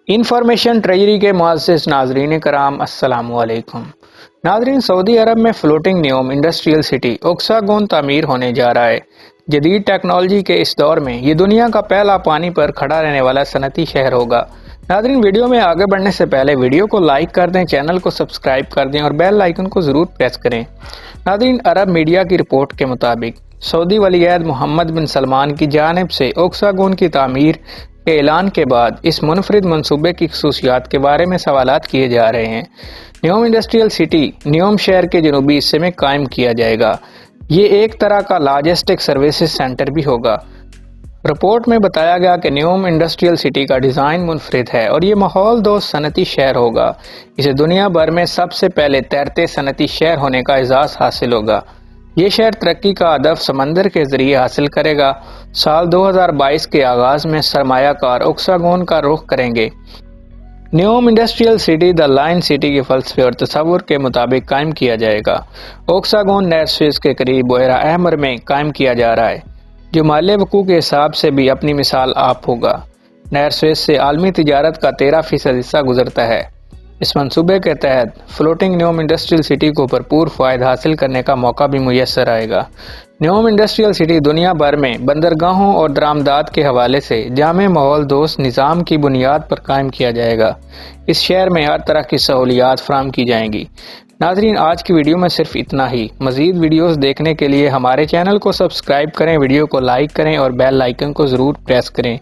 Information treasury کے معزز ناظرین کرام السلام علیکم ناظرین، سعودی عرب میں فلوٹنگ نیوم انڈسٹریل سٹی اوکساگون تعمیر ہونے جا رہا ہے۔ جدید ٹیکنالوجی کے اس دور میں یہ دنیا کا پہلا پانی پر کھڑا رہنے والا صنعتی شہر ہوگا۔ ناظرین، ویڈیو میں آگے بڑھنے سے پہلے ویڈیو کو لائک کر دیں، چینل کو سبسکرائب کر دیں اور بیل آئیکن کو ضرور پریس کریں۔ ناظرین، عرب میڈیا کی رپورٹ کے مطابق سعودی ولی عہد محمد بن سلمان کی جانب سے اوکساگون کی تعمیر کے اعلان کے بعد اس منفرد منصوبے کی خصوصیات کے بارے میں سوالات کیے جا رہے ہیں۔ نیوم انڈسٹریل سٹی نیوم شہر کے جنوبی حصے میں قائم کیا جائے گا۔ یہ ایک طرح کا لاجسٹک سروسز سینٹر بھی ہوگا۔ رپورٹ میں بتایا گیا کہ نیوم انڈسٹریل سٹی کا ڈیزائن منفرد ہے اور یہ ماحول دوست صنعتی شہر ہوگا۔ اسے دنیا بھر میں سب سے پہلے تیرتے صنعتی شہر ہونے کا اعزاز حاصل ہوگا۔ یہ شہر ترقی کا ہدف سمندر کے ذریعے حاصل کرے گا۔ سال 2022 کے آغاز میں سرمایہ کار اوکساگون کا رخ کریں گے۔ NEOM industrial city the line city کے فلسفے اور تصور کے مطابق قائم کیا جائے گا۔ اوکساگون نہر سوئز کے قریب بحیرہ احمر میں قائم کیا جا رہا ہے، جو محل وقوع کے حساب سے بھی اپنی مثال آپ ہوگا۔ نہر سوئز سے عالمی تجارت کا 13% حصہ گزرتا ہے۔ اس منصوبے کے تحت فلوٹنگ نیوم انڈسٹریل سٹی کو بھرپور فائدہ حاصل کرنے کا موقع بھی میسر آئے گا۔ نیوم انڈسٹریل سٹی دنیا بھر میں بندرگاہوں اور درآمدات کے حوالے سے جامع ماحول دوست نظام کی بنیاد پر قائم کیا جائے گا۔ اس شہر میں ہر طرح کی سہولیات فراہم کی جائیں گی۔ ناظرین، آج کی ویڈیو میں صرف اتنا ہی۔ مزید ویڈیوز دیکھنے کے لیے ہمارے چینل کو سبسکرائب کریں، ویڈیو کو لائک کریں اور بیل آئیکن کو ضرور پریس کریں۔